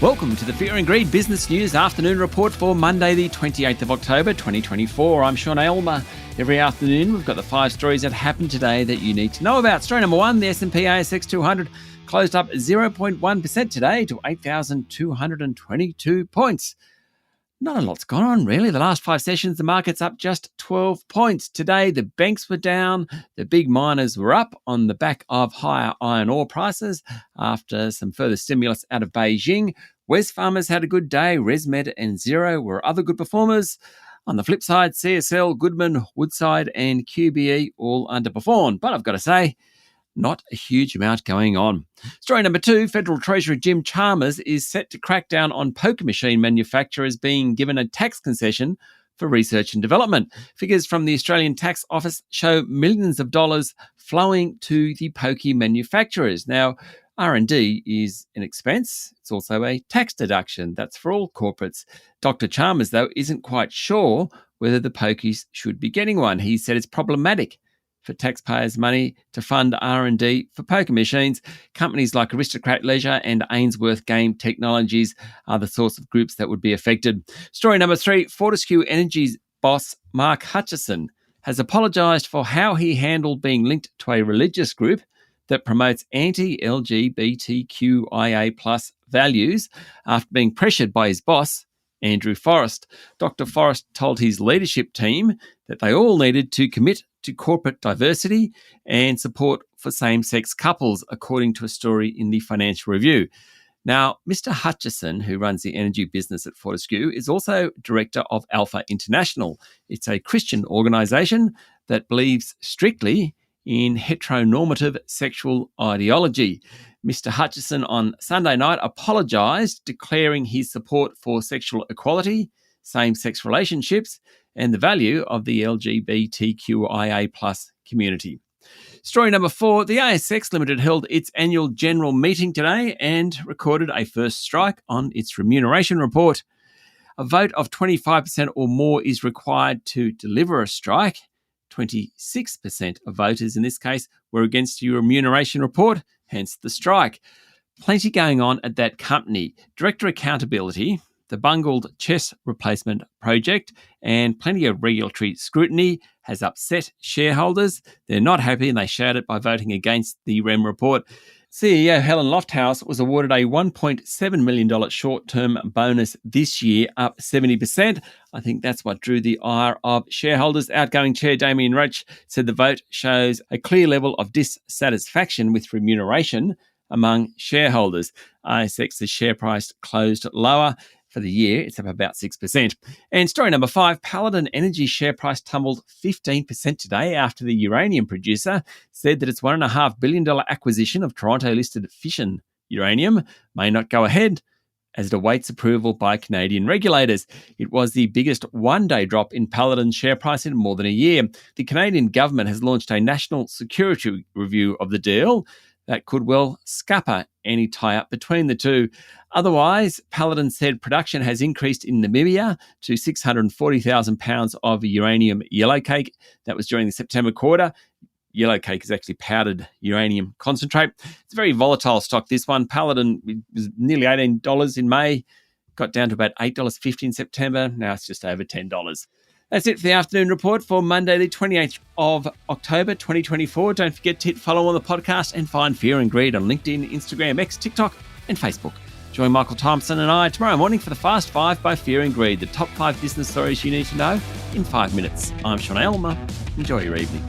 Welcome to the Fear and Greed Business News Afternoon Report for Monday, the 28th of October, 2024. I'm Sean Aylmer. Every afternoon, we've got the 5 stories that happened today that you need to know about. Story number 1, the S&P ASX 200 closed up 0.1% today to 8,222 points. Not a lot's gone on, really. The last 5 sessions, the market's up just 12 points. Today, the banks were down. The big miners were up on the back of higher iron ore prices after some further stimulus out of Beijing. Wesfarmers had a good day. ResMed and Xero were other good performers. On the flip side, CSL, Goodman, Woodside and QBE all underperformed. But I've got to say, not a huge amount going on. Story number 2, Federal Treasurer Jim Chalmers is set to crack down on poker machine manufacturers being given a tax concession for research and development. Figures from the Australian Tax Office show millions of dollars flowing to the Pokie manufacturers. Now, R&D is an expense. It's also a tax deduction. That's for all corporates. Dr. Chalmers, though, isn't quite sure whether the Pokies should be getting one. He said it's problematic for taxpayers' money to fund R&D for poker machines. Companies like Aristocrat Leisure and Ainsworth Game Technologies are the sorts of groups that would be affected. Story number 3, Fortescue Energy's boss, Mark Hutchison, has apologised for how he handled being linked to a religious group that promotes anti-LGBTQIA plus values after being pressured by his boss, Andrew Forrest. Dr. Forrest told his leadership team that they all needed to commit to corporate diversity and support for same-sex couples, according to a story in the Financial Review. Now, Mr. Hutchison, who runs the energy business at Fortescue, is also director of Alpha International. It's a Christian organisation that believes strictly in heteronormative sexual ideology. Mr. Hutchison on Sunday night apologised, declaring his support for sexual equality, same-sex relationships, and the value of the LGBTQIA plus community. Story number 4, the ASX Limited held its annual general meeting today and recorded a first strike on its remuneration report. A vote of 25% or more is required to deliver a strike. 26% of voters in this case were against the remuneration report, hence the strike. Plenty going on at that company. Director accountability, the bungled chess replacement project, and plenty of regulatory scrutiny has upset shareholders. They're not happy and they showed it by voting against the REM report. CEO Helen Lofthouse was awarded a $1.7 million short-term bonus this year, up 70%. I think that's what drew the ire of shareholders. Outgoing Chair Damien Roach said the vote shows a clear level of dissatisfaction with remuneration among shareholders. ASX's share price closed lower. For the year, it's up about 6%. And story number 5, Paladin Energy share price tumbled 15% today after the uranium producer said that its $1.5 billion acquisition of Toronto-listed Fission Uranium may not go ahead as it awaits approval by Canadian regulators. It was the biggest one-day drop in Paladin's share price in more than a year. The Canadian government has launched a national security review of the deal that could well scupper any tie-up between the two. Otherwise, Paladin said production has increased in Namibia to 640,000 pounds of uranium yellowcake. That was during the September quarter. Yellowcake is actually powdered uranium concentrate. It's a very volatile stock, this one. Paladin was nearly $18 in May, got down to about $8.50 in September. Now it's just over $10. That's it for the afternoon report for Monday, the 28th of October, 2024. Don't forget to hit follow on the podcast and find Fear and Greed on LinkedIn, Instagram, X, TikTok, and Facebook. Join Michael Thompson and I tomorrow morning for the Fast 5 by Fear and Greed, the top 5 business stories you need to know in 5 minutes. I'm Sean Aylmer. Enjoy your evening.